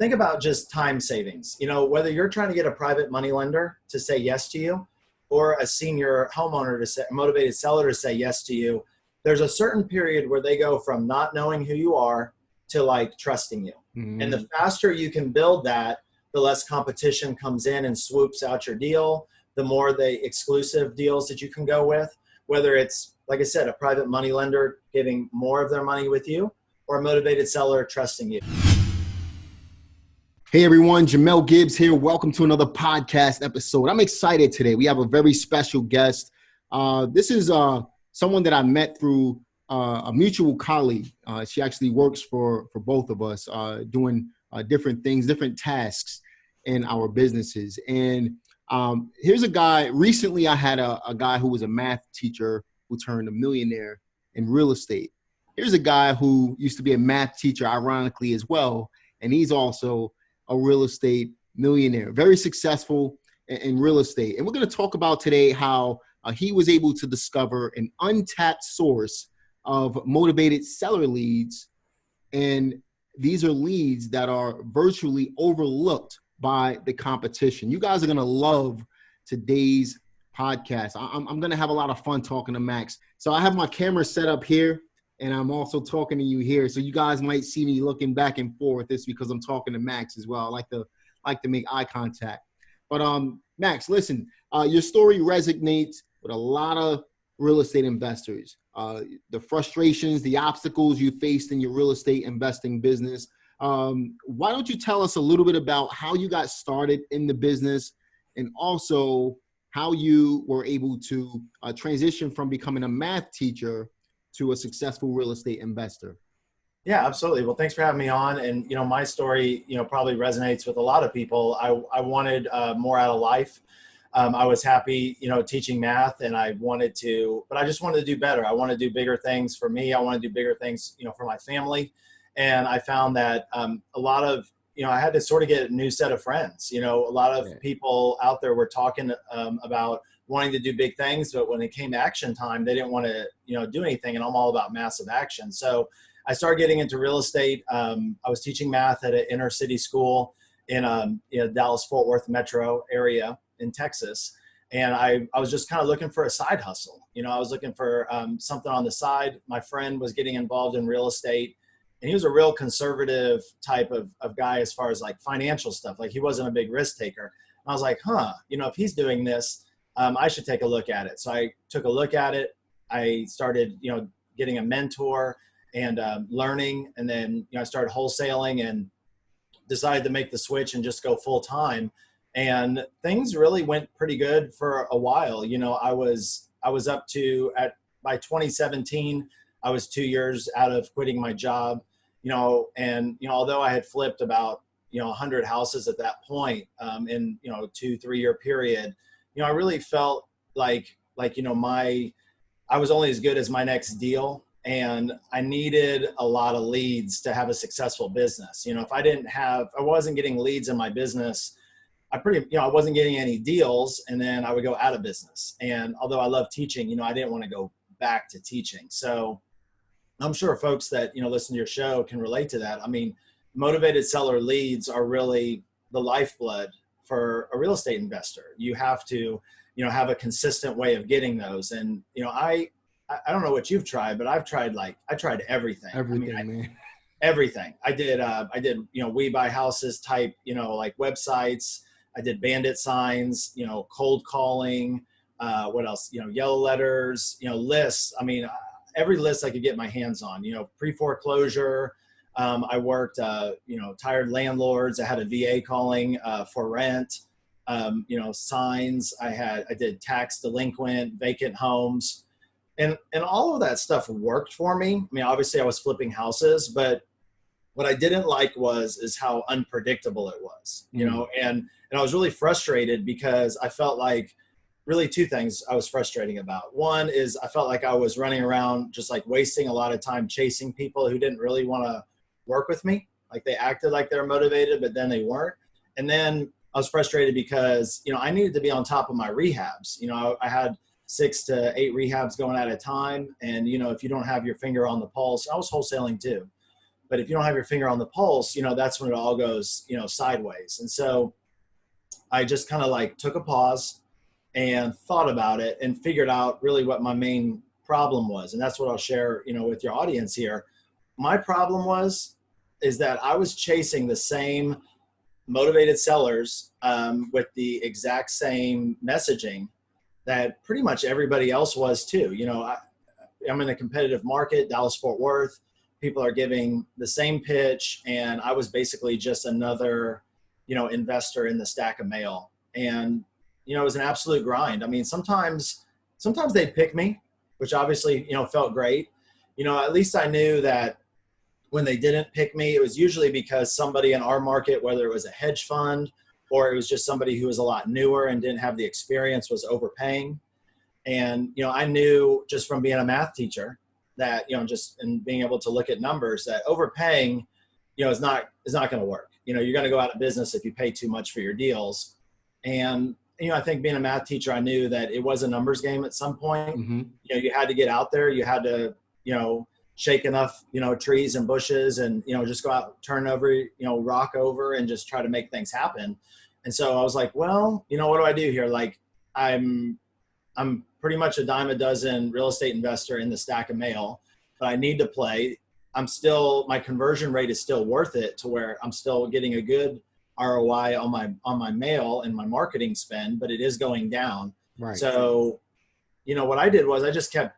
think about just time savings. Whether you're trying to get a private money lender to say yes to you or a senior homeowner to say, a motivated seller to say yes to you, there's a certain period where they go from not knowing who you are to like trusting you. Mm-hmm. And the faster you can build that, the less competition comes in and swoops out your deal, the more the exclusive deals that you can go with, whether it's, like I said, a private money lender giving more of their money with you or a motivated seller trusting you. Hey everyone, Jamel Gibbs here. Welcome to another podcast episode. I'm excited today. We have a very special guest. This is someone that I met through a mutual colleague. She actually works for both of us, doing different things, different tasks in our businesses. And here's a guy. Recently, I had a guy who was a math teacher who turned a millionaire in real estate. Here's a guy who used to be a math teacher, ironically, as well. And he's also a real estate millionaire, very successful in real estate. And we're going to talk about today how he was able to discover an untapped source of motivated seller leads. And these are leads that are virtually overlooked by the competition. You guys are going to love today's podcast. I'm going to have a lot of fun talking to Max. So I have my camera set up here, and I'm also talking to you here. So you guys might see me looking back and forth. It's because I'm talking to Max as well. I like to make eye contact. But Max, listen, your story resonates with a lot of real estate investors. The frustrations, the obstacles you faced in your real estate investing business. Why don't you tell us a little bit about how you got started in the business and also how you were able to transition from becoming a math teacher to a successful real estate investor? Yeah, absolutely. Well, thanks for having me on. And, my story, probably resonates with a lot of people. I wanted more out of life. I was happy, teaching math, and I just wanted to do better. I want to do bigger things for me. I want to do bigger things, for my family. And I found that a lot of, I had to sort of get a new set of friends. A lot of people out there were talking about wanting to do big things, but when it came to action time, they didn't want to, do anything. And I'm all about massive action. So I started getting into real estate. I was teaching math at an inner city school in Dallas-Fort Worth metro area in Texas. And I was just kind of looking for a side hustle. I was looking for something on the side. My friend was getting involved in real estate, and he was a real conservative type of guy as far as like financial stuff. Like he wasn't a big risk taker. And I was like, if he's doing this, I should take a look at it. So I took a look at it. I started, getting a mentor and learning. And then, I started wholesaling and decided to make the switch and just go full time. And things really went pretty good for a while. I was up to by 2017, I was 2 years out of quitting my job, and, although I had flipped about, 100 houses at that point in, 2-3 year period, I really felt like, I was only as good as my next deal. And I needed a lot of leads to have a successful business. If I wasn't getting leads in my business, I wasn't getting any deals, and then I would go out of business. And although I love teaching, I didn't want to go back to teaching. So I'm sure folks that, listen to your show can relate to that. I mean, motivated seller leads are really the lifeblood for a real estate investor. You have to, have a consistent way of getting those. And, I don't know what you've tried, but I tried everything. Everything. I did, We Buy Houses type, like websites. I did bandit signs, cold calling, what else, yellow letters, lists. I mean, every list I could get my hands on, pre-foreclosure. I worked, tired landlords. I had a VA calling for rent, signs. I did tax delinquent, vacant homes. And all of that stuff worked for me. I mean, obviously I was flipping houses, but what I didn't like is how unpredictable it was, and I was really frustrated because I felt like really two things I was frustrating about. One is I felt like I was running around just like wasting a lot of time chasing people who didn't really want to work with me. Like they acted like they were motivated, but then they weren't. And then I was frustrated because, I needed to be on top of my rehabs. I had 6 to 8 rehabs going at a time. And, if you don't have your finger on the pulse, I was wholesaling too. But if you don't have your finger on the pulse, that's when it all goes, sideways. And so I just kind of like took a pause and thought about it and figured out really what my main problem was. And that's what I'll share, with your audience here. My problem is that I was chasing the same motivated sellers with the exact same messaging that pretty much everybody else was too. I'm in a competitive market, Dallas-Fort Worth. People are giving the same pitch, and I was basically just another, investor in the stack of mail. And, it was an absolute grind. I mean, sometimes they'd pick me, which obviously, felt great. At least I knew that when they didn't pick me, it was usually because somebody in our market, whether it was a hedge fund or it was just somebody who was a lot newer and didn't have the experience, was overpaying. And, I knew just from being a math teacher that, just and being able to look at numbers, that overpaying, is not going to work. You're going to go out of business if you pay too much for your deals. And, I think being a math teacher, I knew that it was a numbers game at some point. Mm-hmm. You had to get out there. You had to, shake enough, trees and bushes and, just go out, turn over, rock over and just try to make things happen. And so I was like, well, what do I do here? Like I'm pretty much a dime a dozen real estate investor in the stack of mail, but I need to play. My conversion rate is still worth it to where I'm still getting a good ROI on my mail and my marketing spend, but it is going down. Right. So, what I did was I just kept,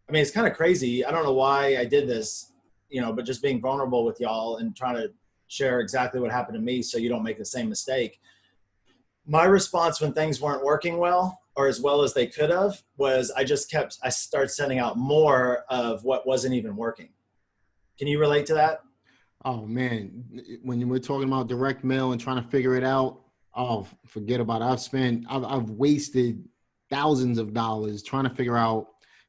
it's kind of crazy. I don't know why I did this, but just being vulnerable with y'all and trying to share exactly what happened to me so you don't make the same mistake. My response when things weren't working well or as well as they could have was I started sending out more of what wasn't even working. Can you relate to that? Oh man, when we're talking about direct mail and trying to figure it out, oh, forget about it. I've wasted thousands of dollars trying to figure out,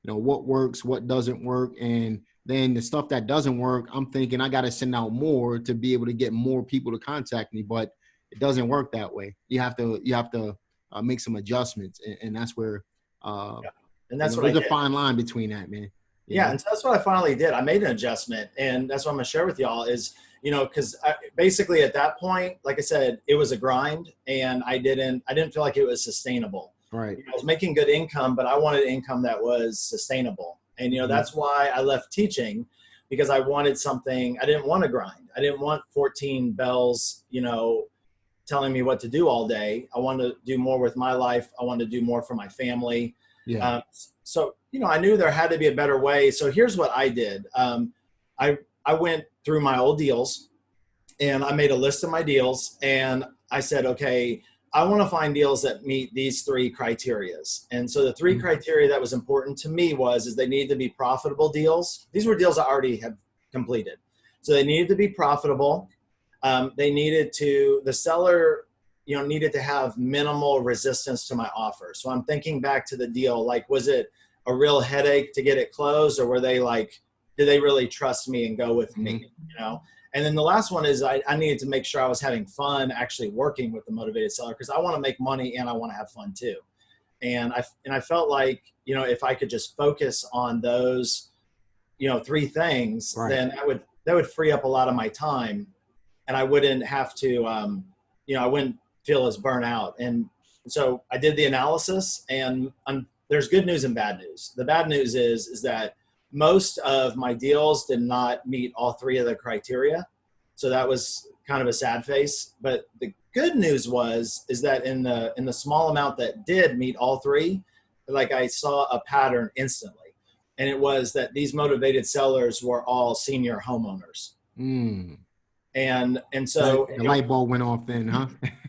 what works, what doesn't work. And then the stuff that doesn't work, I'm thinking I got to send out more to be able to get more people to contact me, but it doesn't work that way. You have to make some adjustments. And that's where, and that's there's a fine line between that, man. Yeah. And so that's what I finally did. I made an adjustment, and that's what I'm going to share with y'all is, because basically at that point, like I said, it was a grind and I didn't feel like it was sustainable. Right. I was making good income, but I wanted income that was sustainable. And, that's why I left teaching, because I wanted something. I didn't want to grind. I didn't want 14 bells, telling me what to do all day. I wanted to do more with my life. I wanted to do more for my family. Yeah. So, I knew there had to be a better way. So here's what I did. I went through my old deals and I made a list of my deals, and I said, okay, I want to find deals that meet these 3 criterias. And so the 3 criteria that was important to me is they needed to be profitable deals. These were deals I already had completed. So they needed to be profitable. The seller, needed to have minimal resistance to my offer. So I'm thinking back to the deal, like, was it a real headache to get it closed, or were they like, did they really trust me and go with me, And then the last one is I needed to make sure I was having fun actually working with the motivated seller, because I want to make money and I want to have fun too. And I felt like, if I could just focus on those, 3 things, right, then that would free up a lot of my time, and I wouldn't have to, I wouldn't feel as burnt out. And so I did the analysis, and there's good news and bad news. The bad news is that most of my deals did not meet all 3 of the criteria. So that was kind of a sad face. But the good news is that in the small amount that did meet all 3, like I saw a pattern instantly. And it was that these motivated sellers were all senior homeowners. Mm. And so the light bulb went off then, huh?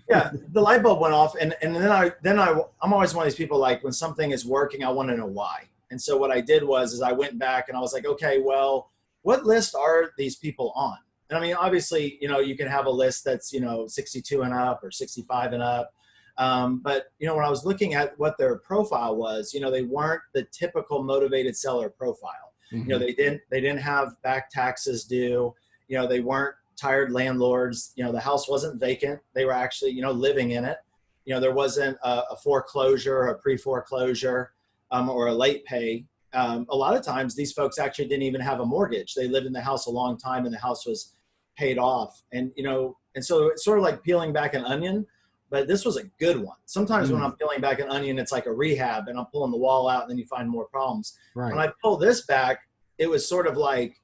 Yeah, the light bulb went off. And then I'm always one of these people, like, when something is working, I want to know why. And so what I did is I went back and I was like, okay, well, what list are these people on? And I mean, obviously, you can have a list that's, 62 and up or 65 and up. But, when I was looking at what their profile was, they weren't the typical motivated seller profile. Mm-hmm. They didn't have back taxes due. They weren't tired landlords. The house wasn't vacant. They were actually, living in it. There wasn't a foreclosure, a pre-foreclosure, or a late pay. a lot of times these folks actually didn't even have a mortgage. They lived in the house a long time and the house was paid off. And, and so it's sort of like peeling back an onion, but this was a good one. Sometimes when I'm peeling back an onion, it's like a rehab and I'm pulling the wall out and then you find more problems. Right. When I pull this back, it was sort of like,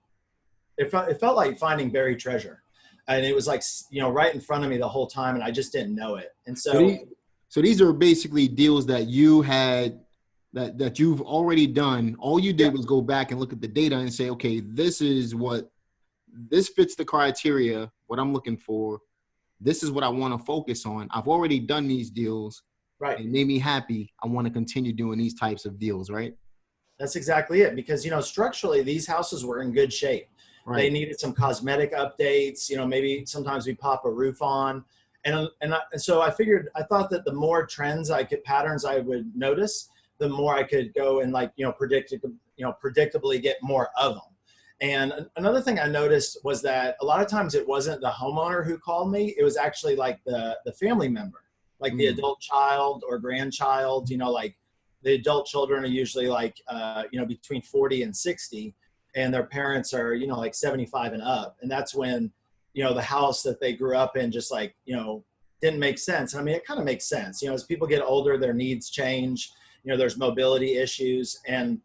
it felt like finding buried treasure. And it was like, right in front of me the whole time. And I just didn't know it. And so these are basically deals that you had that you've already done. All you did was go back and look at the data and say, okay, this fits the criteria, what I'm looking for. This is what I want to focus on. I've already done these deals. Right. It made me happy. I want to continue doing these types of deals, right? That's exactly it. Because, structurally, these houses were in good shape. Right. They needed some cosmetic updates. Maybe sometimes we pop a roof on. And so I thought that the more patterns I would notice, the more I could go and predictably get more of them. And another thing I noticed was that a lot of times it wasn't the homeowner who called me. It was actually like the family member, like the adult child or grandchild, like the adult children are usually like, between 40 and 60 and their parents are, like 75 and up. And that's when, the house that they grew up in just like, didn't make sense. And I mean, it kind of makes sense, as people get older, their needs change, there's mobility issues. And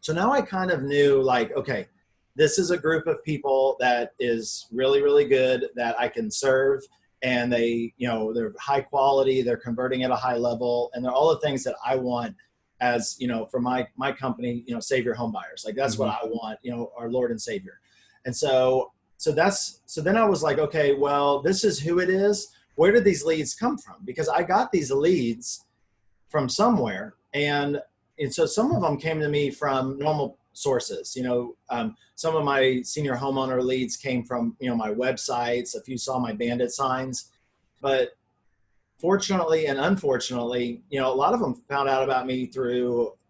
so now I kind of knew like, okay, this is a group of people that is really, really good that I can serve. And they, they're high quality, they're converting at a high level, and they're all the things that I want as, for my company, Save Your Home Buyers. Like that's what I want, our Lord and Savior. And so then I was like, okay, well, this is who it is. Where did these leads come from? Because I got these leads from somewhere. And so some of them came to me from normal sources. Some of my senior homeowner leads came from, my websites. A few saw my bandit signs, but fortunately and unfortunately, a lot of them found out about me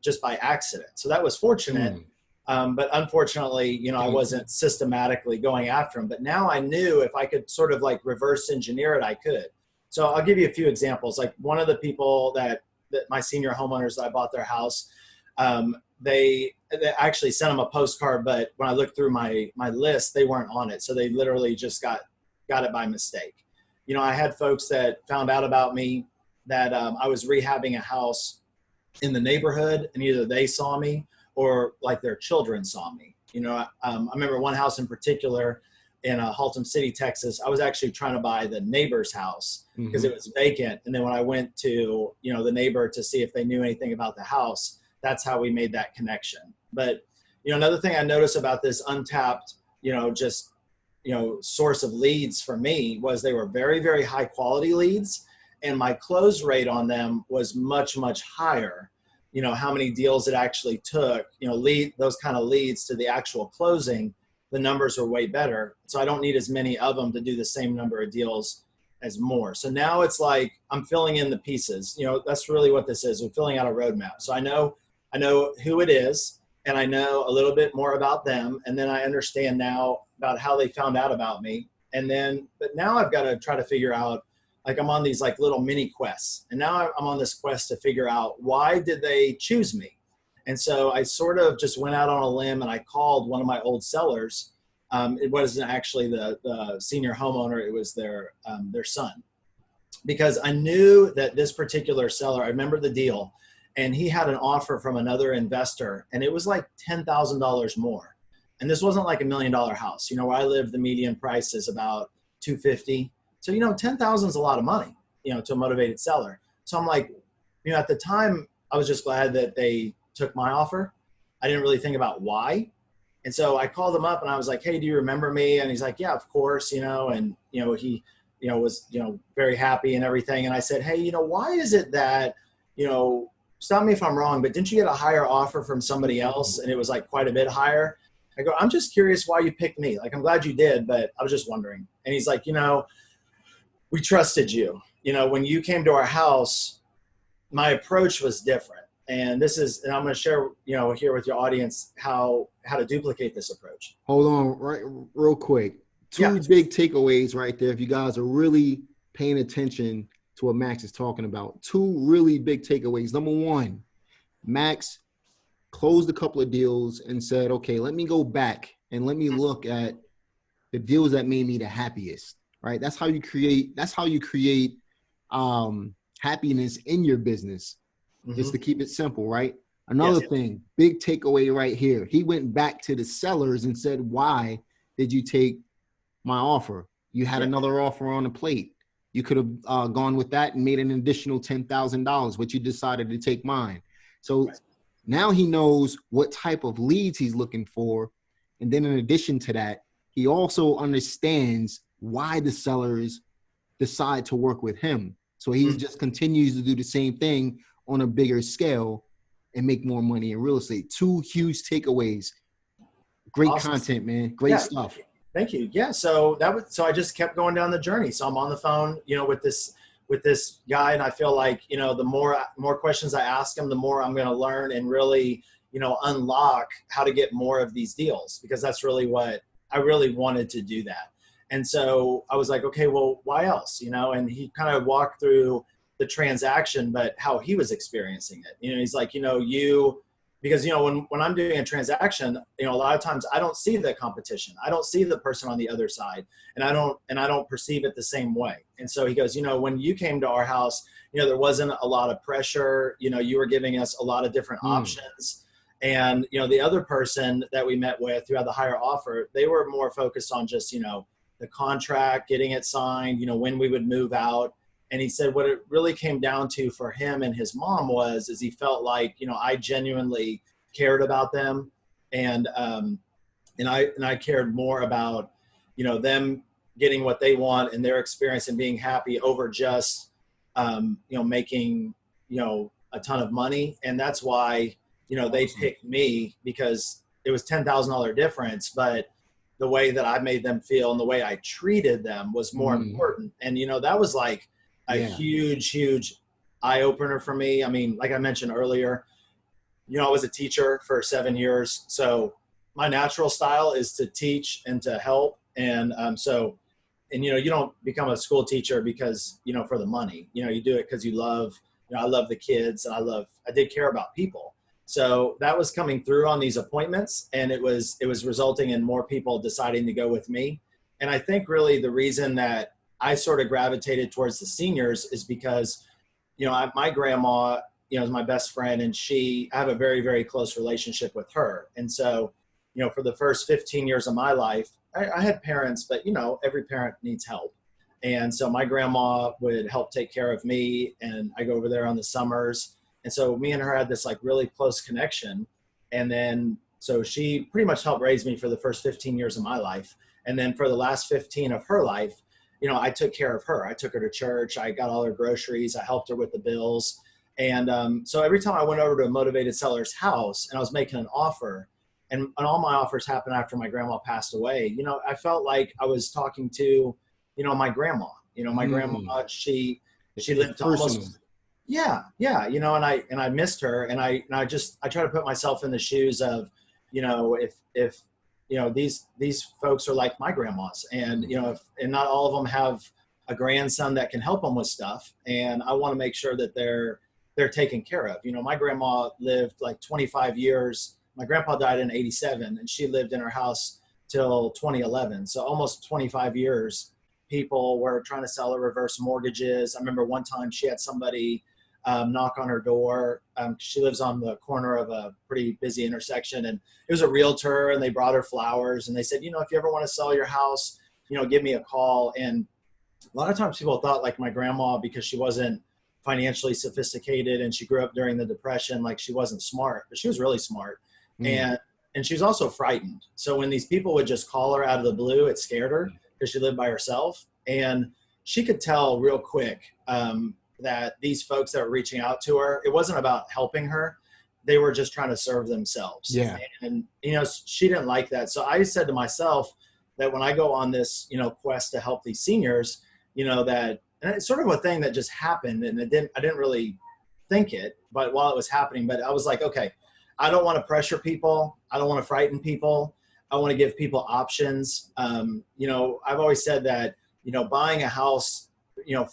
just by accident. So that was fortunate. But unfortunately, I wasn't systematically going after them, but now I knew if I could sort of like reverse engineer it, I could. So I'll give you a few examples. Like one of the people that my senior homeowners that I bought their house, they actually sent them a postcard, but when I looked through my list, they weren't on it. So they literally just got it by mistake. I had folks that found out about me that I was rehabbing a house in the neighborhood, and either they saw me or like their children saw me. I remember one house in particular in Haltom City, Texas. I was actually trying to buy the neighbor's house because it was vacant. And then when I went to, the neighbor to see if they knew anything about the house, that's how we made that connection. But, another thing I noticed about this untapped, source of leads for me was they were very, very high quality leads. And my close rate on them was much, much higher. How many deals it actually took, those kind of leads to the actual closing, the numbers are way better. So I don't need as many of them to do the same number of deals as more. So now it's like I'm filling in the pieces. That's really what this is. I'm filling out a roadmap. So I know who it is, and I know a little bit more about them. And then I understand now about how they found out about me. But now I've got to try to figure out, like I'm on these like little mini quests, and now I'm on this quest to figure out why did they choose me? And so I sort of just went out on a limb and I called one of my old sellers. It wasn't actually the senior homeowner, it was their son, because I knew that this particular seller, I remember the deal, and he had an offer from another investor, and it was like $10,000 more. And this wasn't like $1 million house. Where I live, the median price is about $250,000. So, 10,000 is a lot of money, to a motivated seller. So I'm like, at the time I was just glad that they took my offer. I didn't really think about why. And so I called him up and I was like, hey, do you remember me? And he's like, yeah, of course, and, he, was, very happy and everything. And I said, hey, why is it that, stop me if I'm wrong, but didn't you get a higher offer from somebody else? And it was like quite a bit higher. I go, I'm just curious why you picked me. Like, I'm glad you did, but I was just wondering. And he's like, we trusted you. When you came to our house, my approach was different. And I'm going to share, here with your audience how to duplicate this approach. Hold on, right, real quick. Two big takeaways right there. If you guys are really paying attention to what Max is talking about, two really big takeaways. Number one, Max closed a couple of deals and said, okay, let me go back and let me look at the deals that made me the happiest, right? That's how you create happiness in your business, just to keep it simple, right? Another thing, big takeaway right here. He went back to the sellers and said, why did you take my offer? You had another offer on the plate. You could have gone with that and made an additional $10,000, but you decided to take mine. So now he knows what type of leads he's looking for. And then in addition to that, he also understands why the sellers decide to work with him. So he just continues to do the same thing on a bigger scale and make more money in real estate. 2 huge takeaways. Great content, man. Great stuff. Thank you. Yeah. So I just kept going down the journey. So I'm on the phone, with this guy, and I feel like, the more questions I ask him, the more I'm going to learn and really, unlock how to get more of these deals, because that's really what I really wanted to do that. And so I was like, okay, well, why else? And he kind of walked through the transaction, but how he was experiencing it. He's like, because, when I'm doing a transaction, a lot of times I don't see the competition. I don't see the person on the other side, and I don't perceive it the same way. And so he goes, when you came to our house, there wasn't a lot of pressure. You were giving us a lot of different options. And, the other person that we met with who had the higher offer, they were more focused on just, the contract, getting it signed, when we would move out. And he said what it really came down to for him and his mom is he felt like, I genuinely cared about them. And I cared more about, them getting what they want and their experience and being happy over just, making, a ton of money. And that's why, they picked me, because it was $10,000 difference, but the way that I made them feel and the way I treated them was more important. And, that was like a huge eye opener for me. I mean, like I mentioned earlier, I was a teacher for 7 years. So my natural style is to teach and to help. And you don't become a school teacher because, for the money, you do it because you love, I love the kids, and I did care about people. So that was coming through on these appointments, and it was resulting in more people deciding to go with me. And I think really the reason that I sort of gravitated towards the seniors is because, my grandma, is my best friend, and I have a very, very close relationship with her. And so, for the first 15 years of my life, I had parents, but, every parent needs help. And so my grandma would help take care of me, and I go over there on the summers. And so me and her had this like really close connection. And then, so she pretty much helped raise me for the first 15 years of my life. And then for the last 15 of her life, I took care of her. I took her to church. I got all her groceries. I helped her with the bills. And so every time I went over to a motivated seller's house and I was making an offer, and all my offers happened after my grandma passed away, I felt like I was talking to, my grandma. My grandma, she lived almost, and I missed her. And I try to put myself in the shoes of, if these folks are like my grandmas, and, and not all of them have a grandson that can help them with stuff. And I want to make sure that they're taken care of. My grandma lived like 25 years. My grandpa died in 87, and she lived in her house till 2011. So almost 25 years, people were trying to sell her reverse mortgages. I remember one time she had somebody knock on her door. She lives on the corner of a pretty busy intersection, and it was a realtor, and they brought her flowers, and they said, if you ever want to sell your house, give me a call. And a lot of times people thought like my grandma, because she wasn't financially sophisticated and she grew up during the Depression, like she wasn't smart, but she was really smart. And she was also frightened. So when these people would just call her out of the blue, it scared her because she lived by herself. And she could tell real quick that these folks that were reaching out to her, it wasn't about helping her. They were just trying to serve themselves. Yeah. And, she didn't like that. So I said to myself that when I go on this, quest to help these seniors, that, and it's sort of a thing that just happened, and I didn't really think it, but while it was happening, but I was like, okay, I don't want to pressure people. I don't want to frighten people. I want to give people options. I've always said that, buying a house,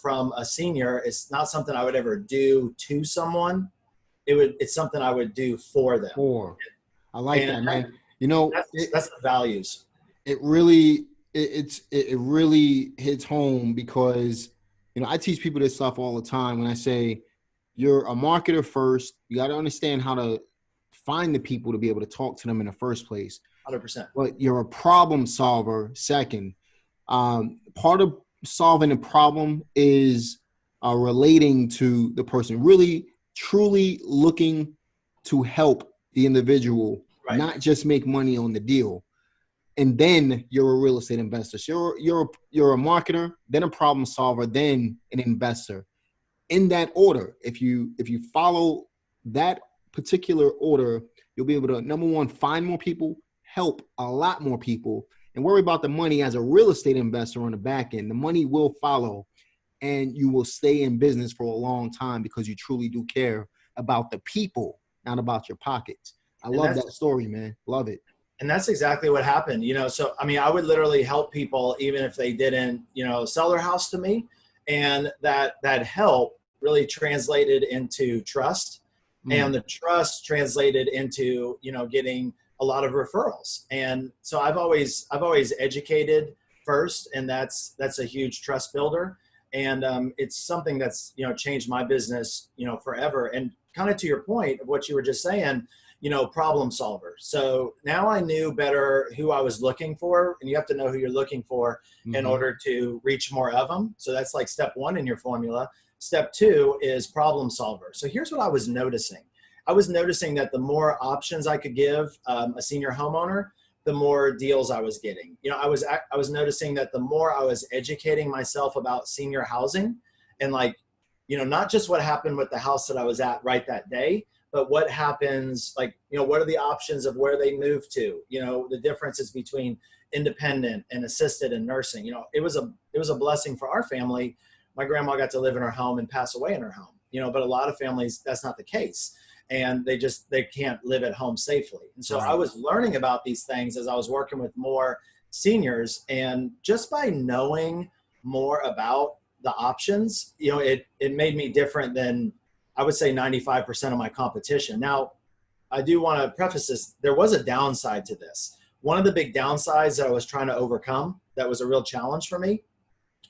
from a senior is not something I would ever do to someone. it's something I would do for them. I like that, man. You know, that's the values. It really, it really hits home because, you know, I teach people this stuff all the time when I say you're a marketer first. You got to understand how to find the people to be able to talk to them in the first place. 100%. But you're a problem solver second. Part of solving a problem is relating to the person, really, truly looking to help the individual, right, not just make money on the deal. And then you're a real estate investor. So you're a marketer, then a problem solver, then an investor. In that order, if you follow that particular order, you'll be able to, number one, find more people, help a lot more people, and worry about the money as a real estate investor on the back end. The money will follow, and you will stay in business for a long time because you truly do care about the people, not about your pockets. I love that story, man. Love it. And that's exactly what happened. You know, so, I mean, I would literally help people even if they didn't, you know, sell their house to me. And that help really translated into trust. And the trust translated into, you know, getting a lot of referrals. And so I've always educated first, and that's a huge trust builder. And it's something that's, you know, changed my business, you know, forever. And kind of to your point of what you were just saying, you know, problem solver. So now I knew better who I was looking for, and you have to know who you're looking for in order to reach more of them. So that's like step one in your formula. Step two is problem solver. So here's what I was noticing. I was noticing that the more options I could give a senior homeowner, the more deals I was getting. You know, I was noticing that the more I was educating myself about senior housing, and like, you know, not just what happened with the house that I was at right that day, but what happens, like, you know, what are the options of where they move to, you know, the differences between independent and assisted and nursing. You know, it was a blessing for our family. My grandma got to live in her home and pass away in her home, you know, but a lot of families, that's not the case. And they can't live at home safely. And so I was learning about these things as I was working with more seniors, and just by knowing more about the options, you know, it made me different than, I would say, 95% of my competition. Now, I do want to preface this. There was a downside to this. One of the big downsides that I was trying to overcome, that was a real challenge for me,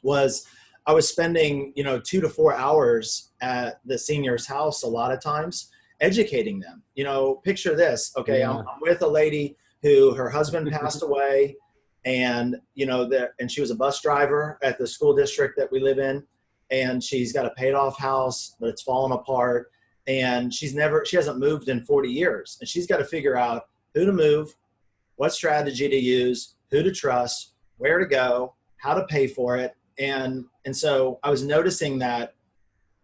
was I was spending, you know, 2 to 4 hours at the senior's house a lot of times, educating them. You know, picture this. Okay, yeah. I'm with a lady who her husband passed away, and, you know, and she was a bus driver at the school district that we live in. And she's got a paid off house, but it's fallen apart. And she hasn't moved in 40 years. And she's got to figure out who to move, what strategy to use, who to trust, where to go, how to pay for it. And so I was noticing that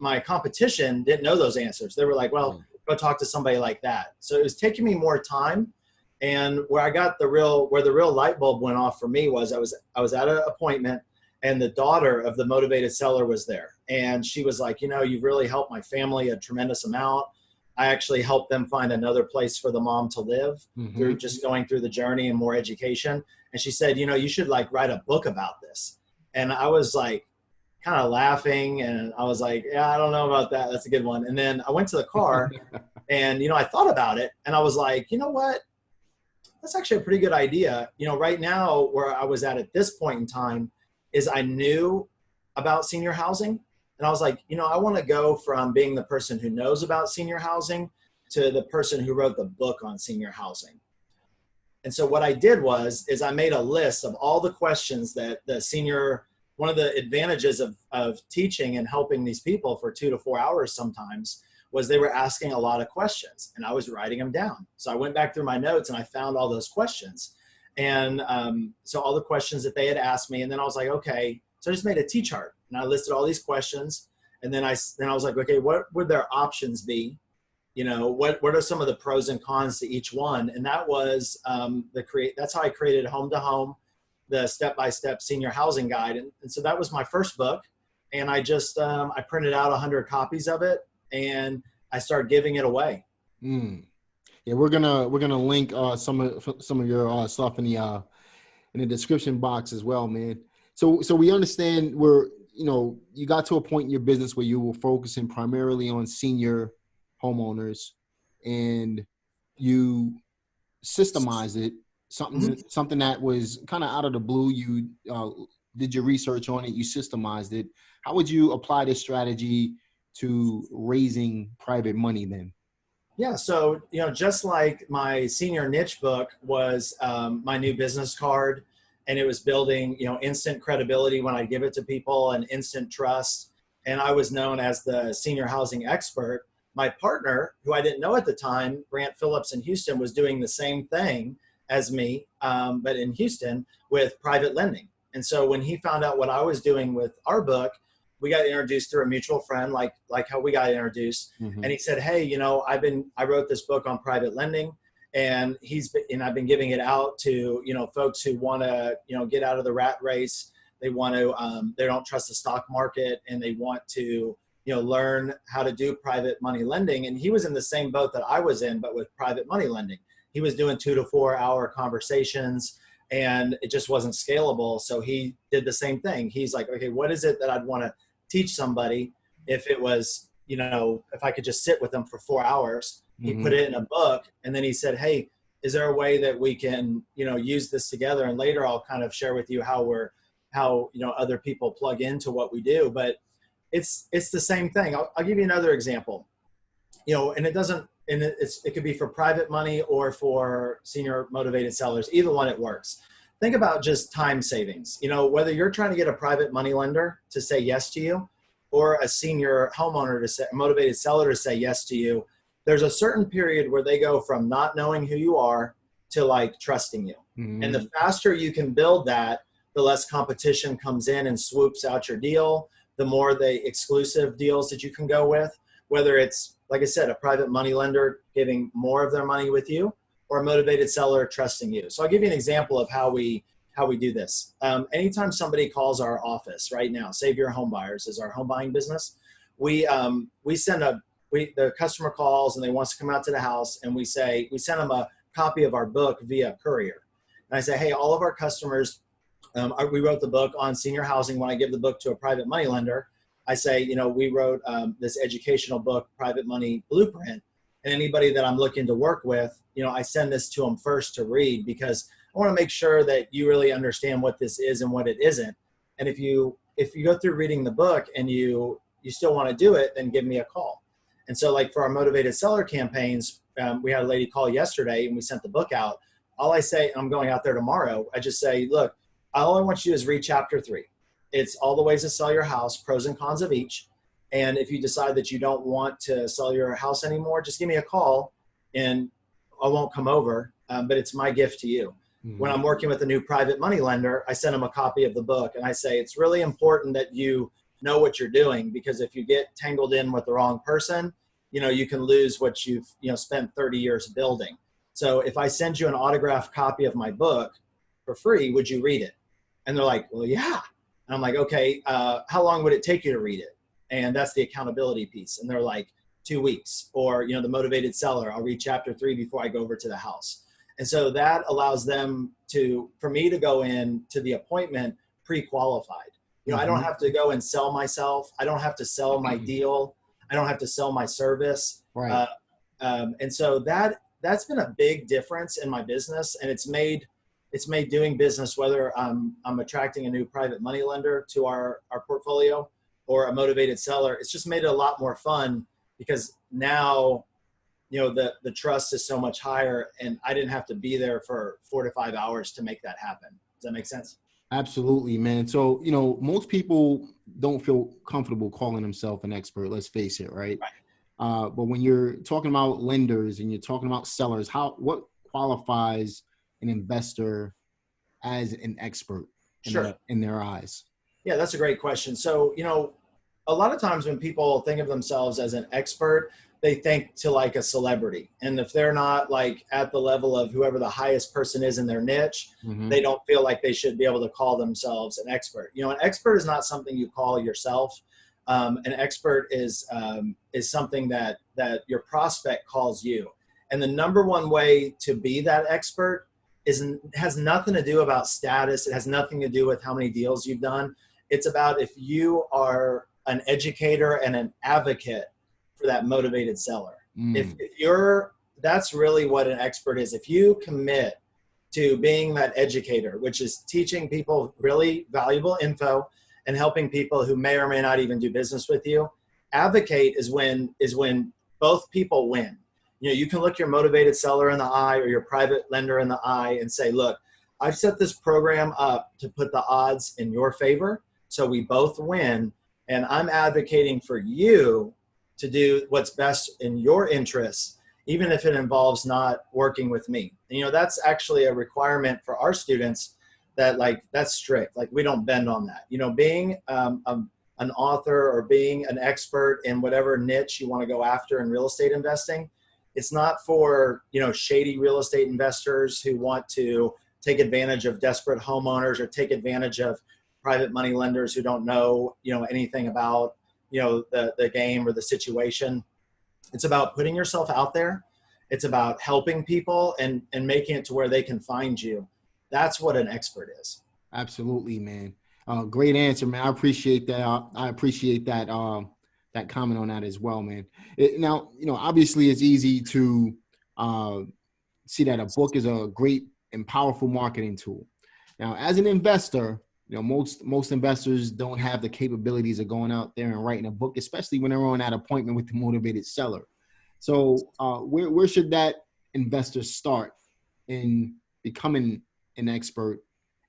my competition didn't know those answers. They were like, well, go talk to somebody like that. So it was taking me more time. And where I got the real light bulb went off for me was I was at an appointment, and the daughter of the motivated seller was there. And she was like, you know, you've really helped my family a tremendous amount. I actually helped them find another place for the mom to live through just going through the journey and more education. And she said, you know, you should like write a book about this. And I was like kind of laughing, and I was like, yeah, I don't know about that. That's a good one. And then I went to the car and, you know, I thought about it, and I was like, you know what? That's actually a pretty good idea. You know, right now where I was at this point in time is I knew about senior housing. And I was like, you know, I want to go from being the person who knows about senior housing to the person who wrote the book on senior housing. And so what I did is I made a list of all the questions that one of the advantages of teaching and helping these people for 2 to 4 hours sometimes was they were asking a lot of questions, and I was writing them down. So I went back through my notes and I found all those questions. And so all the questions that they had asked me, and then I was like, okay, so I just made a T-chart, and I listed all these questions. And then I was like, okay, what would their options be? You know, what are some of the pros and cons to each one? And that was that's how I created Home to Home, the step-by-step senior housing guide. And so that was my first book. And I just, I printed out 100 copies of it, and I started giving it away. Yeah, we're gonna link some of your stuff in the description box as well, man. So we understand you got to a point in your business where you were focusing primarily on senior homeowners, and you systemized it, something that was kind of out of the blue. You did your research on it, you systemized it. How would you apply this strategy to raising private money then? Yeah, so just like my senior niche book was my new business card, and it was building instant credibility when I give it to people and instant trust, and I was known as the senior housing expert. My partner, who I didn't know at the time, Grant Phillips in Houston, was doing the same thing as me, but in Houston with private lending. And so when he found out what I was doing with our book, we got introduced through a mutual friend, like how we got introduced. And he said, hey, I wrote this book on private lending, and I've been giving it out to, folks who want to, get out of the rat race. They want to, they don't trust the stock market, and they want to, learn how to do private money lending. And he was in the same boat that I was in, but with private money lending. He was doing 2 to 4 hour conversations, and it just wasn't scalable. So he did the same thing. He's like, okay, what is it that I'd want to teach somebody if it was, if I could just sit with them for 4 hours? He put it in a book, and then he said, hey, is there a way that we can, use this together? And later I'll kind of share with you how other people plug into what we do. But it's the same thing. I'll give you another example, and it could be for private money or for senior motivated sellers. Either one, it works. Think about just time savings. Whether you're trying to get a private money lender to say yes to you, or a senior homeowner a motivated seller to say yes to you, there's a certain period where they go from not knowing who you are to like trusting you. And the faster you can build that, the less competition comes in and swoops out your deal, the more the exclusive deals that you can go with, whether it's, like I said, a private money lender giving more of their money with you, or a motivated seller trusting you. So I'll give you an example of how we do this. Anytime somebody calls our office right now, Save Your Home Buyers is our home buying business. The customer calls and they want to come out to the house, and we send them a copy of our book via courier. And I say, hey, all of our customers, we wrote the book on senior housing. When I give the book to a private money lender, I say, we wrote this educational book, Private Money Blueprint. And anybody that I'm looking to work with, I send this to them first to read, because I want to make sure that you really understand what this is and what it isn't. And if you go through reading the book and you still want to do it, then give me a call. And so like for our motivated seller campaigns, we had a lady call yesterday and we sent the book out. All I say, I'm going out there tomorrow, I just say, look, all I want you to do is read chapter 3. It's all the ways to sell your house, pros and cons of each. And if you decide that you don't want to sell your house anymore, just give me a call and I won't come over, but it's my gift to you. When I'm working with a new private money lender, I send them a copy of the book and I say, it's really important that you know what you're doing, because if you get tangled in with the wrong person, you can lose what you've spent 30 years building. So if I send you an autographed copy of my book for free, would you read it? And they're like, well, yeah. And I'm like, okay, how long would it take you to read it? And that's the accountability piece. And they're like, 2 weeks. Or, the motivated seller, I'll read chapter 3 before I go over to the house. And so that allows them for me to go in to the appointment pre-qualified. I don't have to go and sell myself. I don't have to sell my deal. I don't have to sell my service. Right. And so that's been a big difference in my business. And it's made doing business, whether I'm attracting a new private money lender to our portfolio or a motivated seller, it's just made it a lot more fun, because now, the trust is so much higher, and I didn't have to be there for 4 to 5 hours to make that happen. Does that make sense? Absolutely, man. So, most people don't feel comfortable calling themselves an expert. Let's face it, right? But when you're talking about lenders and you're talking about sellers, what qualifies an investor as an expert in their eyes? Yeah, that's a great question. So, a lot of times when people think of themselves as an expert, they think to like a celebrity. And if they're not like at the level of whoever the highest person is in their niche, they don't feel like they should be able to call themselves an expert. An expert is not something you call yourself. An expert is something that your prospect calls you. And the number one way to be that expert has nothing to do about status. It has nothing to do with how many deals you've done. It's about if you are an educator and an advocate for that motivated seller. Mm. That's really what an expert is. If you commit to being that educator, which is teaching people really valuable info and helping people who may or may not even do business with you. Advocate is when both people win. You can look your motivated seller in the eye or your private lender in the eye and say, look, I've set this program up to put the odds in your favor, so we both win, and I'm advocating for you to do what's best in your interests, even if it involves not working with me. That's actually a requirement for our students, that's strict. We don't bend on that. Being an author or being an expert in whatever niche you want to go after in real estate investing, it's not for, shady real estate investors who want to take advantage of desperate homeowners or take advantage of private money lenders who don't know, anything about, the game or the situation. It's about putting yourself out there. It's about helping people and making it to where they can find you. That's what an expert is. Absolutely, man. Great answer, man. I appreciate that. I appreciate that that comment on that as well, man. Now, obviously it's easy to see that a book is a great and powerful marketing tool. Now, as an investor, most investors don't have the capabilities of going out there and writing a book, especially when they're on that appointment with the motivated seller. So where should that investor start in becoming an expert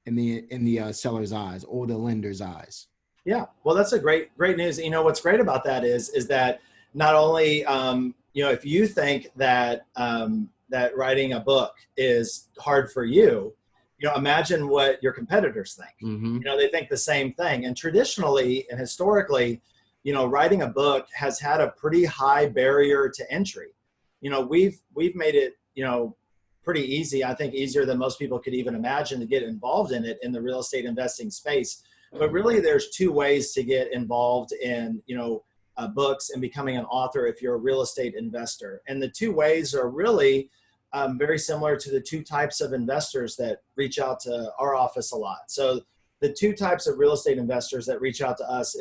in the seller's eyes or the lender's eyes? Yeah, well, that's a great news. What's great about that is that not only if you think that that writing a book is hard for you, imagine what your competitors think. Mm-hmm. They think the same thing. And traditionally and historically, writing a book has had a pretty high barrier to entry. We've made it, pretty easy. I think easier than most people could even imagine to get involved in it in the real estate investing space. But really, there's two ways to get involved in, books and becoming an author if you're a real estate investor. And the two ways are really very similar to the two types of investors that reach out to our office a lot. So the two types of real estate investors that reach out to us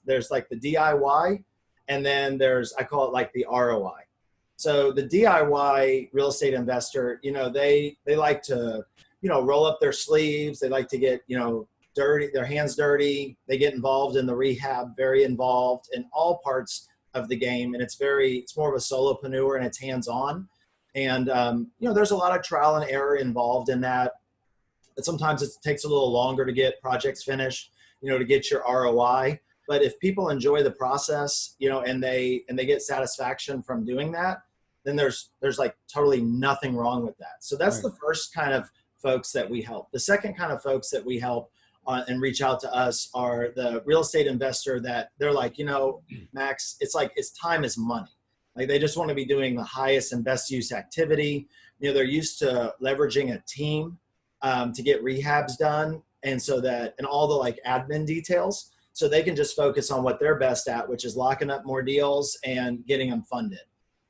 there's the DIY, and then I call it the ROI. So the DIY real estate investor, they like to, roll up their sleeves. They like to get, dirty, their hands dirty. They get involved in the rehab, very involved in all parts of the game. And it's more of a solopreneur and it's hands-on. And, there's a lot of trial and error involved in that. But sometimes it takes a little longer to get projects finished, to get your ROI. But if people enjoy the process, and they get satisfaction from doing that, then there's totally nothing wrong with that. So that's right. The first kind of folks that we help. The second kind of folks that we help and reach out to us are the real estate investor that they're Max, it's time is money. They just want to be doing the highest and best use activity. They're used to leveraging a team to get rehabs done. And all the admin details, so they can just focus on what they're best at, which is locking up more deals and getting them funded.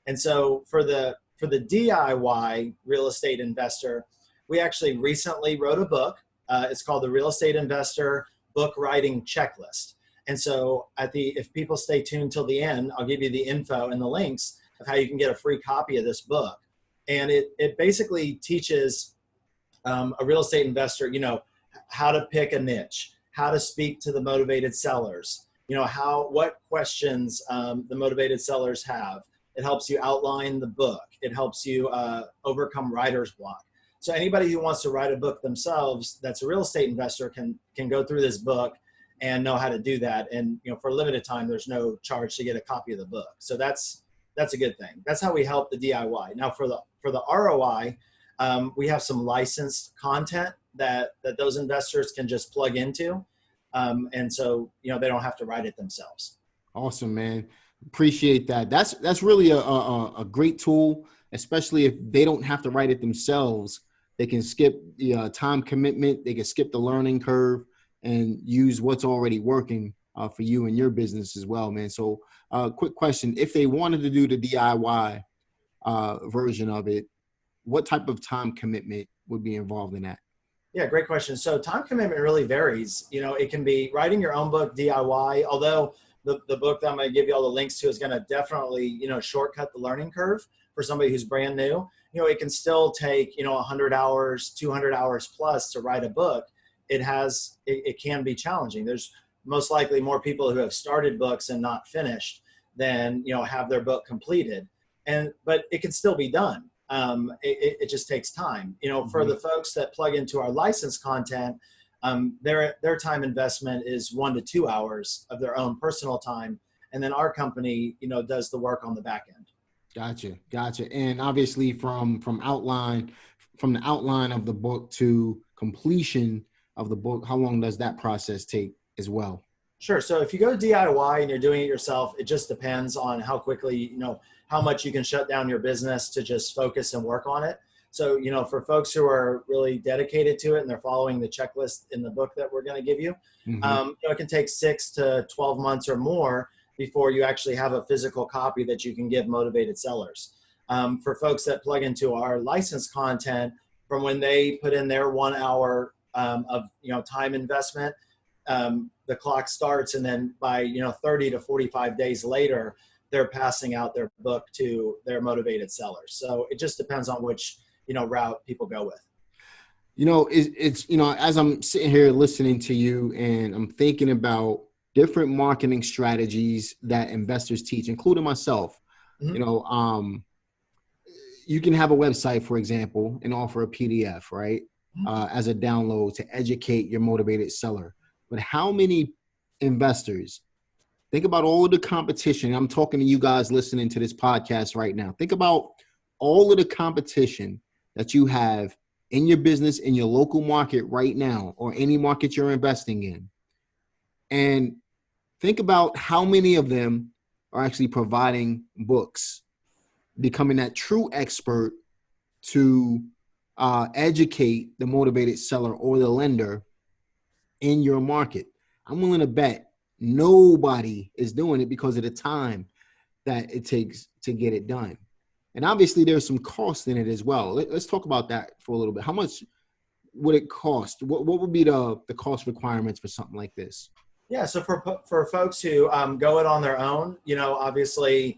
And so for the DIY real estate investor, we actually recently wrote a book. It's called the Real Estate Investor Book Writing Checklist. And so if people stay tuned till the end, I'll give you the info and the links of how you can get a free copy of this book. And it basically teaches a real estate investor, how to pick a niche, how to speak to the motivated sellers, what questions the motivated sellers have. It helps you outline the book. It helps you overcome writer's block. So anybody who wants to write a book themselves that's a real estate investor can go through this book and know how to do that. And for a limited time, there's no charge to get a copy of the book. So that's a good thing. That's how we help the DIY. Now for the ROI, we have some licensed content that those investors can just plug into. And so, they don't have to write it themselves. Awesome, man. Appreciate that. That's really a great tool, especially if they don't have to write it themselves. They can skip the time commitment. They can skip the learning curve and use what's already working for you and your business as well, man. So quick question. If they wanted to do the DIY version of it, what type of time commitment would be involved in that? Yeah, great question. So time commitment really varies. It can be writing your own book, DIY, although the book that I'm going to give you all the links to is going to definitely, shortcut the learning curve for somebody who's brand new. It can still take, 100 hours, 200 hours plus to write a book. It can be challenging. There's most likely more people who have started books and not finished than, have their book completed. But it can still be done. It just takes time. For the folks that plug into our licensed content, their time investment is 1 to 2 hours of their own personal time. And then our company, does the work on the back end. Gotcha. And obviously from the outline of the book to completion of the book, how long does that process take as well? Sure. So if you go DIY and you're doing it yourself, it just depends on how quickly, how much you can shut down your business to just focus and work on it. So, for folks who are really dedicated to it and they're following the checklist in the book that we're going to give you, it can take 6 to 12 months or more before you actually have a physical copy that you can give motivated sellers. For folks that plug into our licensed content, from when they put in their 1 hour of time investment, the clock starts, and then by 30 to 45 days later, they're passing out their book to their motivated sellers. So it just depends on which route people go with. It's as I'm sitting here listening to you and I'm thinking about different marketing strategies that investors teach, including myself. You can have a website, for example, and offer a PDF, right? As a download to educate your motivated seller. But how many investors, think about all of the competition. I'm talking to you guys listening to this podcast right now. Think about all of the competition that you have in your business, in your local market right now, or any market you're investing in. And think about how many of them are actually providing books, becoming that true expert to educate the motivated seller or the lender in your market. I'm willing to bet nobody is doing it because of the time that it takes to get it done. And obviously there's some cost in it as well. Let's talk about that for a little bit. How much would it cost? What would be the cost requirements for something like this? Yeah. So for folks who go it on their own, obviously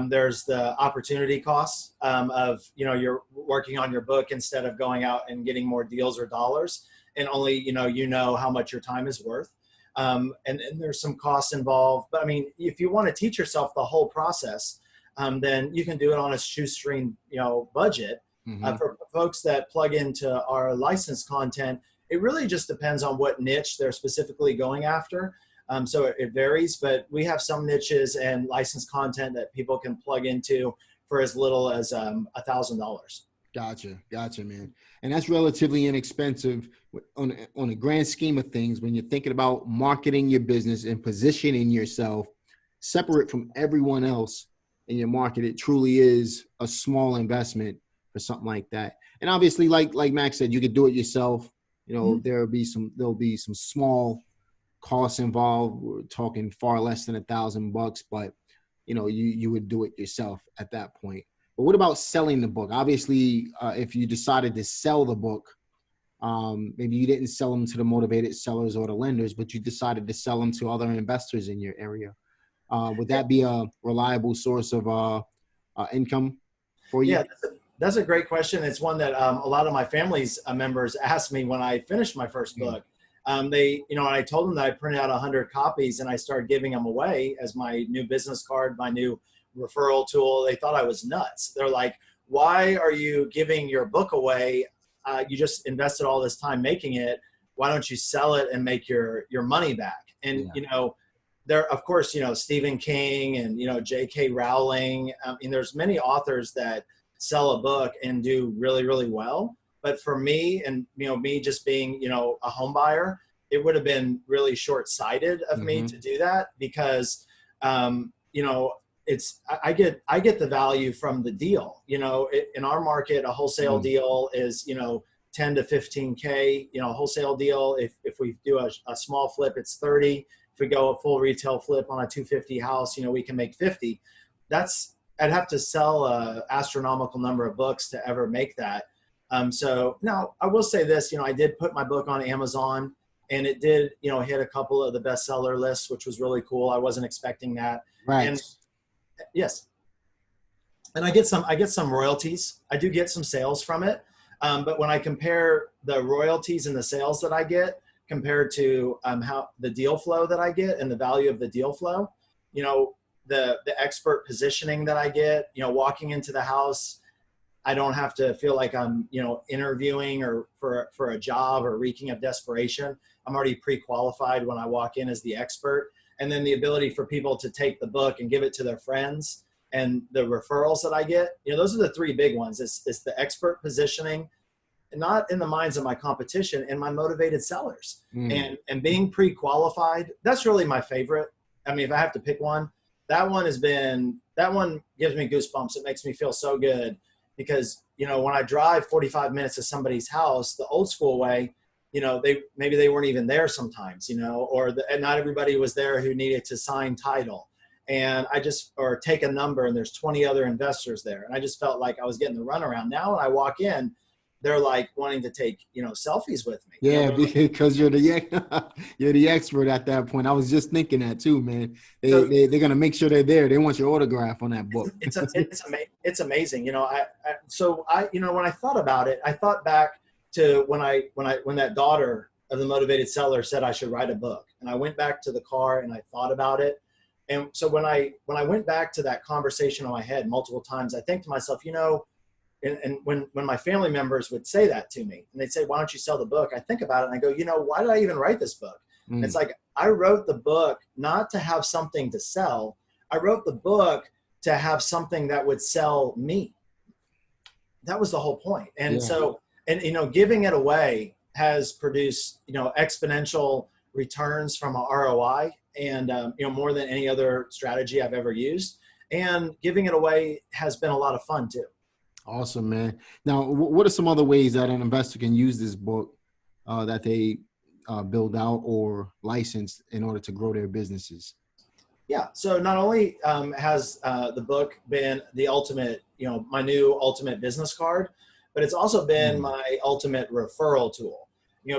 there's the opportunity costs of, you're working on your book instead of going out and getting more deals or dollars, and only, how much your time is worth. And there's some costs involved. But I mean, if you want to teach yourself the whole process, then you can do it on a shoestring, budget. For folks that plug into our licensed content, it really just depends on what niche they're specifically going after. So it varies, but we have some niches and licensed content that people can plug into for as little as $1,000. Gotcha, man. And that's relatively inexpensive on a grand scheme of things when you're thinking about marketing your business and positioning yourself separate from everyone else in your market. It truly is a small investment for something like that. And obviously, like Max said, you could do it yourself. There'll be some small costs involved. We're talking far less than $1,000, but you would do it yourself at that point. But what about selling the book? Obviously, if you decided to sell the book, maybe you didn't sell them to the motivated sellers or the lenders, but you decided to sell them to other investors in your area. Would that be a reliable source of income for you? Yeah, that's a great question. It's one that a lot of my family's members asked me when I finished my first book. I told them that I printed out 100 copies and I started giving them away as my new business card, my new referral tool. They thought I was nuts. They're like, why are you giving your book away? You just invested all this time making it. Why don't you sell it and make your money back? And, there, of course, Stephen King and, J.K. Rowling. There's many authors that sell a book and do really, really well. But for me and, me just being, a home buyer, it would have been really short-sighted of me to do that because, I get the value from the deal. In our market, a wholesale deal is, 10 to 15K, wholesale deal. If we do a small flip, it's 30. If we go a full retail flip on a 250 house, we can make 50. I'd have to sell an astronomical number of books to ever make that. So now I will say this, I did put my book on Amazon. and it did, hit a couple of the bestseller lists, which was really cool. I wasn't expecting that. Right. And yes. And I get some royalties. I do get some sales from it. But when I compare the royalties and the sales that I get compared to how the deal flow that I get and the value of the deal flow, the expert positioning that I get, walking into the house, I don't have to feel like I'm, interviewing or for a job or reeking of desperation. I'm already pre-qualified when I walk in as the expert. And then the ability for people to take the book and give it to their friends and the referrals that I get, those are the three big ones. It's the expert positioning, not in the minds of my competition, and my motivated sellers. And being pre-qualified, that's really my favorite. I mean, if I have to pick one, that one gives me goosebumps. It makes me feel so good because, when I drive 45 minutes to somebody's house, the old school way, maybe they weren't even there sometimes, and not everybody was there who needed to sign title. And or take a number and there's 20 other investors there. And I just felt like I was getting the runaround. Now when I walk in, they're like wanting to take, selfies with me. Yeah, because you're the expert at that point. I was just thinking that too, man. They're going to make sure they're there. They want your autograph on that book. It's amazing. When I thought about it, I thought back to when that daughter of the motivated seller said I should write a book. And I went back to the car and I thought about it. And so when I went back to that conversation in my head multiple times, I think to myself, and when my family members would say that to me and they'd say, why don't you sell the book? I think about it and I go, why did I even write this book? It's like, I wrote the book not to have something to sell. I wrote the book to have something that would sell me. That was the whole point. And so, giving it away has produced, exponential returns from a ROI and, more than any other strategy I've ever used. And giving it away has been a lot of fun too. Awesome, man. Now, what are some other ways that an investor can use this book that they build out or license in order to grow their businesses? Yeah. So not only has the book been the ultimate, my new ultimate business card, but it's also been my ultimate referral tool,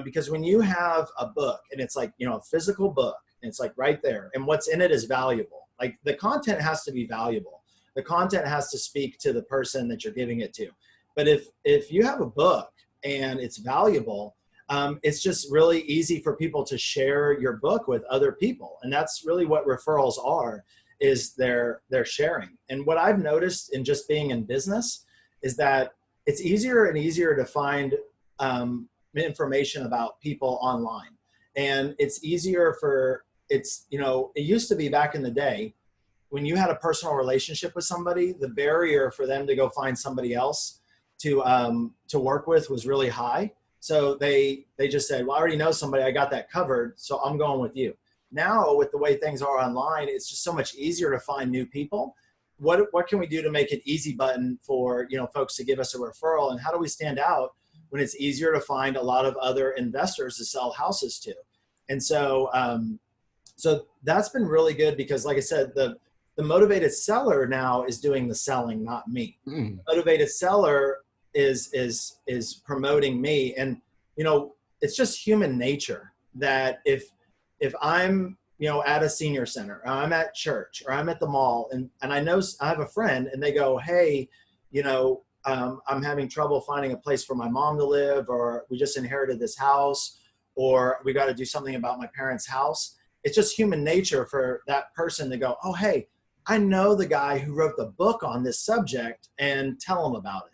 because when you have a book and it's like, a physical book, and it's like right there, and what's in it is valuable. Like the content has to be valuable. The content has to speak to the person that you're giving it to. But if you have a book and it's valuable, it's just really easy for people to share your book with other people. And that's really what referrals are, is they're sharing. And what I've noticed in just being in business is that it's easier and easier to find information about people online. And it's easier it used to be back in the day, when you had a personal relationship with somebody, the barrier for them to go find somebody else to work with was really high. So they just said, well, I already know somebody, I got that covered, so I'm going with you. Now, with the way things are online, it's just so much easier to find new people. What can we do to make it easy button for, folks to give us a referral? And how do we stand out when it's easier to find a lot of other investors to sell houses to? And so, so that's been really good because, like I said, the motivated seller now is doing the selling, not me. Motivated seller is promoting me. And, it's just human nature that if I'm, at a senior center, or I'm at church, or I'm at the mall, and I know I have a friend and they go, hey, I'm having trouble finding a place for my mom to live, or we just inherited this house, or we got to do something about my parents' house. It's just human nature for that person to go, oh, hey, I know the guy who wrote the book on this subject, and tell him about it.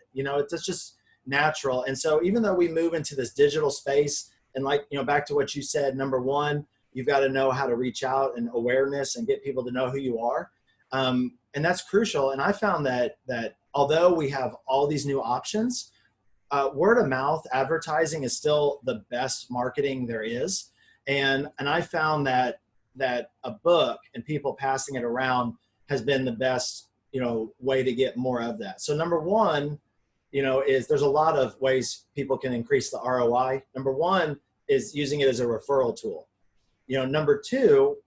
It's just natural. And so even though we move into this digital space, and like, back to what you said, number one, you've got to know how to reach out and awareness and get people to know who you are. And that's crucial. And I found that although we have all these new options, word of mouth advertising is still the best marketing there is. And I found that a book and people passing it around has been the best, way to get more of that. So number one, is there's a lot of ways people can increase the ROI. Number one is using it as a referral tool. Number two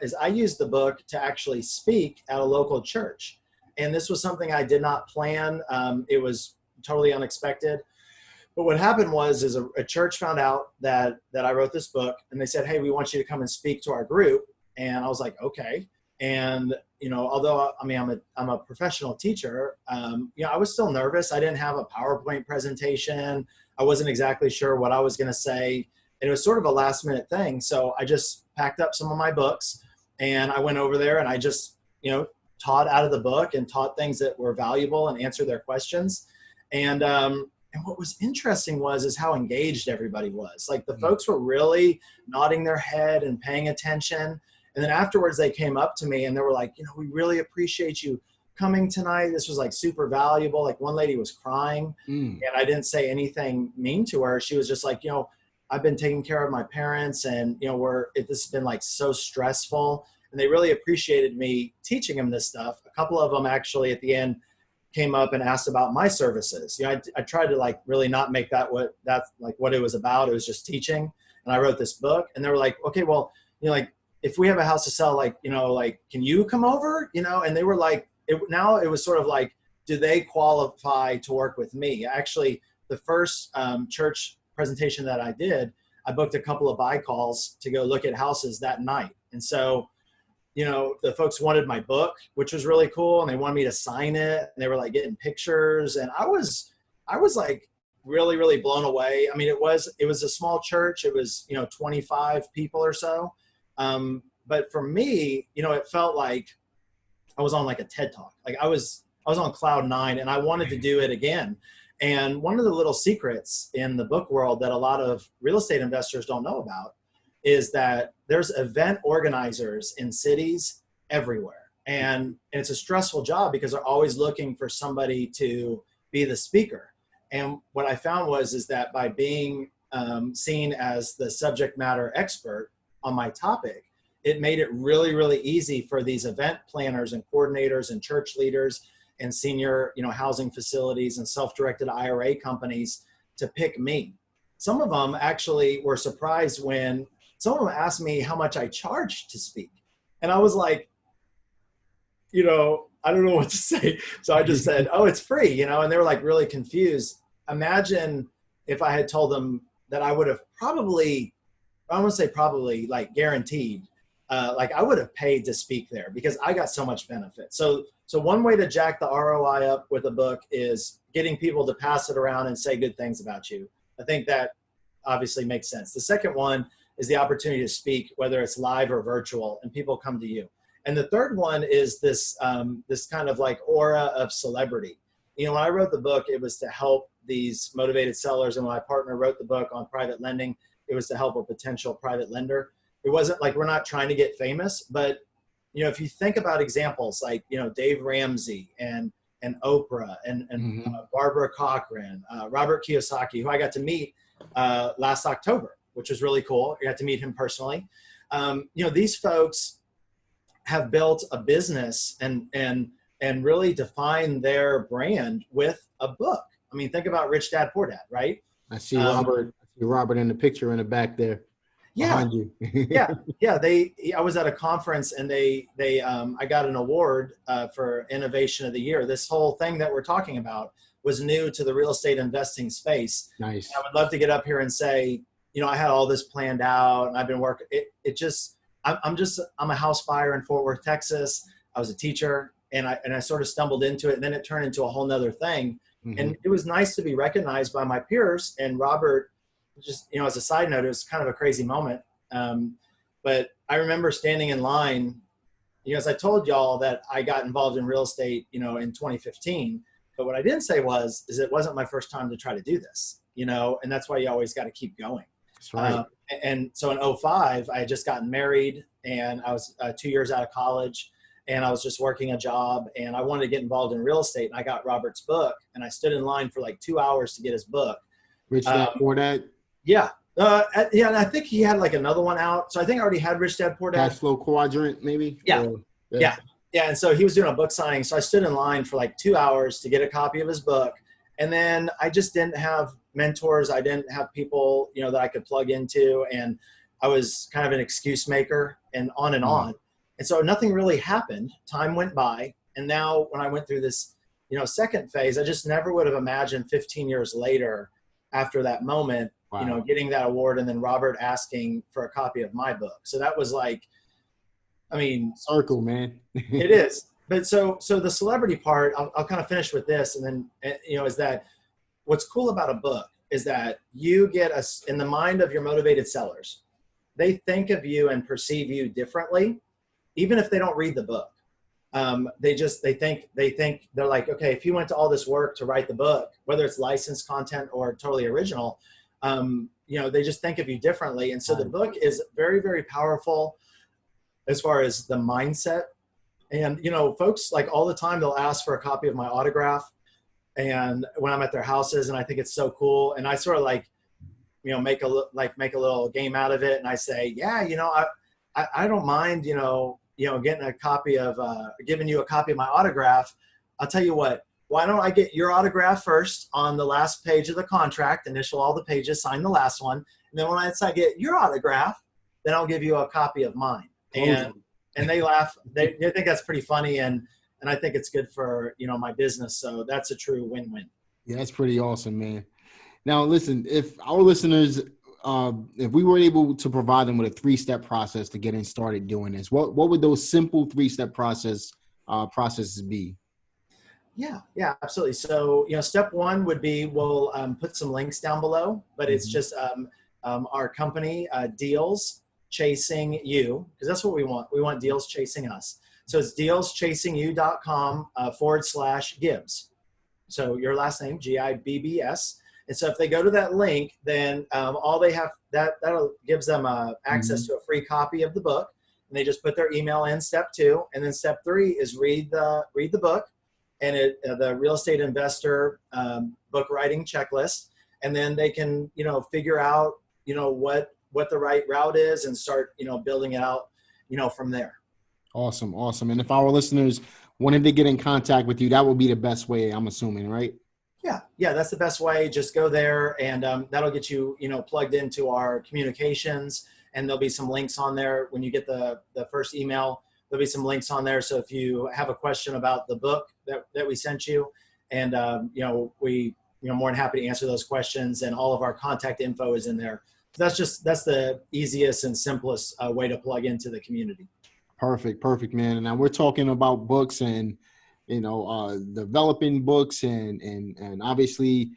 is I used the book to actually speak at a local church. And this was something I did not plan. It was totally unexpected. But what happened was a church found out that I wrote this book, and they said, hey, we want you to come and speak to our group. And I was like, okay. And, although I'm a professional teacher, I was still nervous. I didn't have a PowerPoint presentation. I wasn't exactly sure what I was going to say. And it was sort of a last minute thing. So I just packed up some of my books and I went over there and I just, taught out of the book and taught things that were valuable and answered their questions. And what was interesting is how engaged everybody was. Like the folks were really nodding their head and paying attention. And then afterwards they came up to me and they were like, we really appreciate you coming tonight. This was like super valuable. Like one lady was crying and I didn't say anything mean to her. She was just like, I've been taking care of my parents and, this has been like so stressful. And they really appreciated me teaching them this stuff. A couple of them actually at the end came up and asked about my services. I tried to like really not make what it was about. It was just teaching. And I wrote this book and they were like, okay, well, if we have a house to sell, can you come over? And they were like, it was sort of like, do they qualify to work with me? Actually, the first church presentation that I did, I booked a couple of buy calls to go look at houses that night. And so, the folks wanted my book, which was really cool. And they wanted me to sign it. And they were like getting pictures. And I was like really, really blown away. I mean, it was a small church. It was, 25 people or so. But for me, it felt like I was on like a TED Talk. Like I was on cloud 9 and I wanted to do it again. And one of the little secrets in the book world that a lot of real estate investors don't know about is that there's event organizers in cities everywhere. And it's a stressful job because they're always looking for somebody to be the speaker. And what I found is that by being seen as the subject matter expert on my topic, it made it really, really easy for these event planners and coordinators and church leaders and senior, housing facilities and self-directed IRA companies to pick me. Some of them actually were surprised when some of them asked me how much I charged to speak. And I was like, I don't know what to say. So I just said, oh, it's free, and they were like really confused. Imagine if I had told them that I would have probably, I won't say probably, like guaranteed, I would have paid to speak there because I got so much benefit. So one way to jack the ROI up with a book is getting people to pass it around and say good things about you. I think that obviously makes sense. The second one is the opportunity to speak, whether it's live or virtual, and people come to you. And the third one is this kind of like aura of celebrity. When I wrote the book, it was to help these motivated sellers. And when my partner wrote the book on private lending, it was to help a potential private lender. It wasn't like we're not trying to get famous, but if you think about examples like, Dave Ramsey and Oprah and Barbara Cochran, Robert Kiyosaki, who I got to meet last October, which was really cool. I got to meet him personally. These folks have built a business and really define their brand with a book. I mean, think about Rich Dad Poor Dad, right? I see Robert in the picture in the back there. Yeah. Behind you. Yeah. I was at a conference and I got an award for Innovation of the Year. This whole thing that we're talking about was new to the real estate investing space. Nice. And I would love to get up here and say, I had all this planned out and I've been working. I'm a house buyer in Fort Worth, Texas. I was a teacher and I sort of stumbled into it and then it turned into a whole nother thing. Mm-hmm. And it was nice to be recognized by my peers. And Robert, just, as a side note, it was kind of a crazy moment. But I remember standing in line, as I told y'all that I got involved in real estate, in 2015. But what I didn't say is it wasn't my first time to try to do this, and that's why you always got to keep going. That's right. And so in 2005, I had just gotten married and I was 2 years out of college and I was just working a job and I wanted to get involved in real estate. And I got Robert's book and I stood in line for like 2 hours to get his book. Rich Dad Poor Dad? Yeah. And I think he had like another one out. So I think I already had Rich Dad Poor Dad. Cash Flow Quadrant, maybe? Yeah. Yeah. And so he was doing a book signing. So I stood in line for like 2 hours to get a copy of his book. And then I just didn't have mentors. I didn't have people, that I could plug into. And I was kind of an excuse maker and on and on. And so nothing really happened. Time went by. And now when I went through this, second phase, I just never would have imagined 15 years later, after that moment, Wow. getting that award, and then Robert asking for a copy of my book. So that was like, I mean, Circle, man. it is. But so the celebrity part, I'll kind of finish with this, and then, is that what's cool about a book is that you get us in the mind of your motivated sellers. They think of you and perceive you differently, even if they don't read the book. They think they're like, okay, if you went to all this work to write the book, whether it's licensed content or totally original, they just think of you differently. And so the book is very, very powerful as far as the mindset. And, folks, like, all the time, they'll ask for a copy of my autograph, and when I'm at their houses, and I think it's so cool. And I sort of like, make a little game out of it. And I say, yeah, I don't mind, getting a copy of, giving you a copy of my autograph. I'll tell you what, why don't I get your autograph first on the last page of the contract, initial all the pages, sign the last one. And then once I get your autograph, then I'll give you a copy of mine. And they laugh. They think that's pretty funny. And I think it's good for, my business. So that's a true win-win. Yeah, that's pretty awesome, man. Now, listen, if our listeners, if we were able to provide them with a 3-step process to getting started doing this, what would those simple 3-step processes be? Yeah, absolutely. So, step 1 would be, we'll put some links down below, but it's just our company, Deals Chasing You, because that's what we want. We want deals chasing us. So it's dealschasingyou.com /Gibbs. So your last name, Gibbs. And so if they go to that link, then all they have, that'll gives them access to a free copy of the book. And they just put their email in, step 2. And then step 3 is read the book, and the real estate investor book writing checklist. And then they can, figure out, what the right route is, and start, building it out, from there. Awesome. And if our listeners wanted to get in contact with you, that would be the best way, I'm assuming, right? Yeah, that's the best way. Just go there, and that'll get you, plugged into our communications, and there'll be some links on there. When you get the first email, there'll be some links on there. So if you have a question about the book that we sent you, and we more than happy to answer those questions, and all of our contact info is in there. So that's the easiest and simplest way to plug into the community. Perfect, man. And now we're talking about books and, developing books and obviously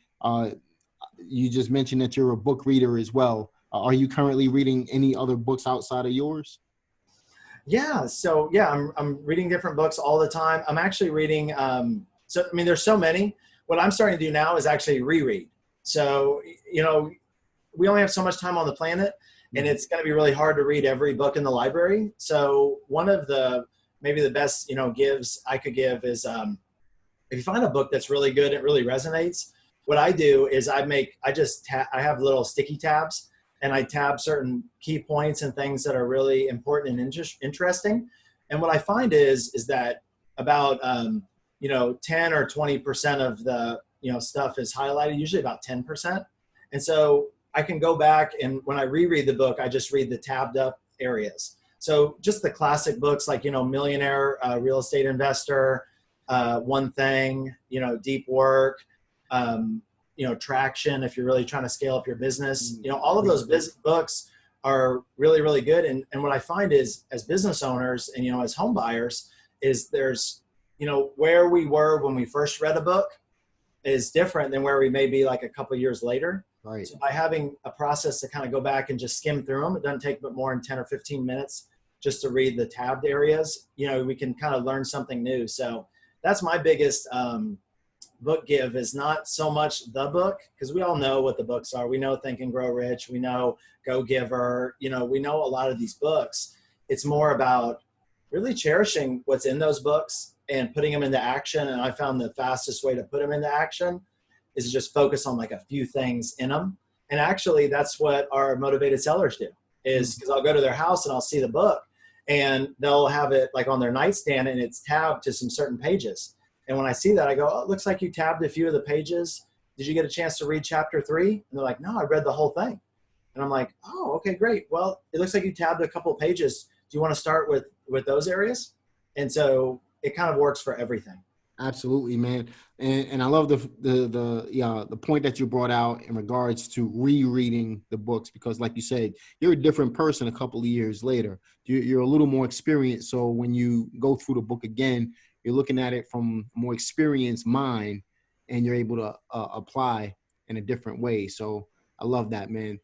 you just mentioned that you're a book reader as well. Are you currently reading any other books outside of yours? Yeah. So I'm reading different books all the time. I'm actually reading, there's so many. What I'm starting to do now is actually reread. So, we only have so much time on the planet, and it's going to be really hard to read every book in the library. So one of maybe the best, gives I could give is, if you find a book that's really good, it really resonates. What I do is I have little sticky tabs, and I tab certain key points and things that are really important and interesting. And what I find is that about, 10 or 20% of the, stuff is highlighted, usually about 10%. And so I can go back, and when I reread the book, I just read the tabbed up areas. So just the classic books like, Millionaire Real Estate Investor, One Thing, Deep Work, Traction, if you're really trying to scale up your business, all of those books are really, really good. And what I find is, as business owners and, as home buyers, is there's, where we were when we first read a book is different than where we may be like a couple of years later. Right. So by having a process to kind of go back and just skim through them, it doesn't take but more than 10 or 15 minutes just to read the tabbed areas. We can kind of learn something new. So that's my biggest book give, is not so much the book, because we all know what the books are. We know Think and Grow Rich. We know Go Giver. We know a lot of these books. It's more about really cherishing what's in those books and putting them into action. And I found the fastest way to put them into action is to just focus on like a few things in them. And actually that's what our motivated sellers do, is because I'll go to their house and I'll see the book, and they'll have it like on their nightstand, and it's tabbed to some certain pages. And when I see that, I go, oh, it looks like you tabbed a few of the pages. Did you get a chance to read chapter 3? And they're like, no, I read the whole thing. And I'm like, oh, okay, great. Well, it looks like you tabbed a couple of pages. Do you want to start with those areas? And so it kind of works for everything. Absolutely, man. And I love the point that you brought out in regards to rereading the books, because like you said, you're a different person a couple of years later. You're a little more experienced. So when you go through the book again, you're looking at it from a more experienced mind, and you're able to apply in a different way. So I love that, man.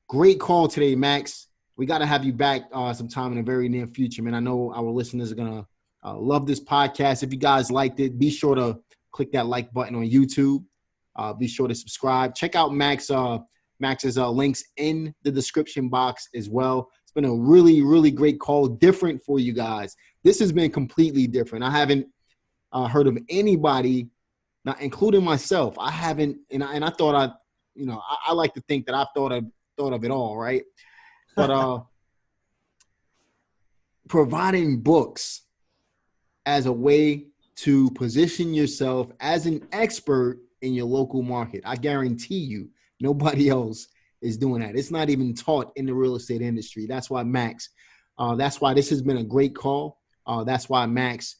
Great call today, Max. We got to have you back sometime in the very near future, man. I know our listeners are going to love this podcast. If you guys liked it, be sure to click that like button on YouTube. Be sure to subscribe. Check out Max's links in the description box as well. It's been a really, really great call, different for you guys. This has been completely different. I haven't heard of anybody, not including myself. I haven't, and I thought I like to think that I've thought of it all, right? But providing books as a way to position yourself as an expert in your local market. I guarantee you, nobody else is doing that. It's not even taught in the real estate industry. That's why that's why this has been a great call. That's why Max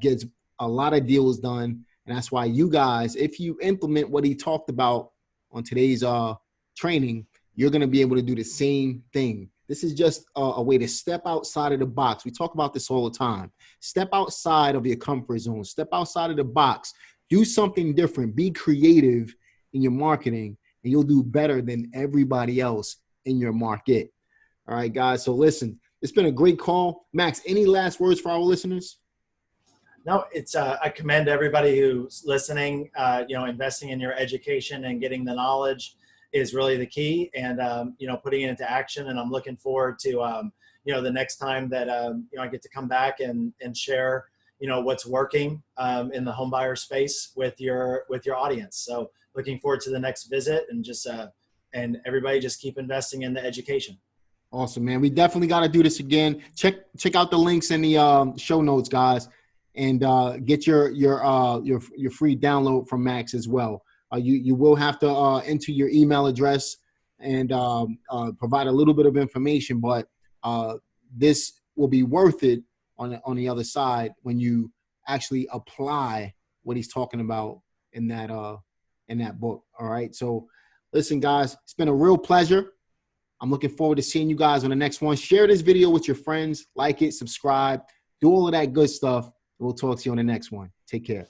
gets a lot of deals done. And that's why you guys, if you implement what he talked about on today's training, you're going to be able to do the same thing. This is just a way to step outside of the box. We talk about this all the time. Step outside of your comfort zone. Step outside of the box. Do something different. Be creative in your marketing, and you'll do better than everybody else in your market. All right, guys. So listen, it's been a great call. Max, any last words for our listeners? No, it's I commend everybody who's listening. Investing in your education and getting the knowledge is really the key, and putting it into action. And I'm looking forward to the next time that I get to come back and share what's working in the home buyer space with your audience. So looking forward to the next visit, and just and everybody just keep investing in the education. Awesome, man. We definitely got to do this again. Check out the links in the show notes, guys, and get your free download from Max as well. You will have to enter your email address and provide a little bit of information, but this will be worth it on the other side when you actually apply what he's talking about in that book. All right. So listen, guys, it's been a real pleasure. I'm looking forward to seeing you guys on the next one. Share this video with your friends, like it, subscribe, do all of that good stuff. We'll talk to you on the next one. Take care.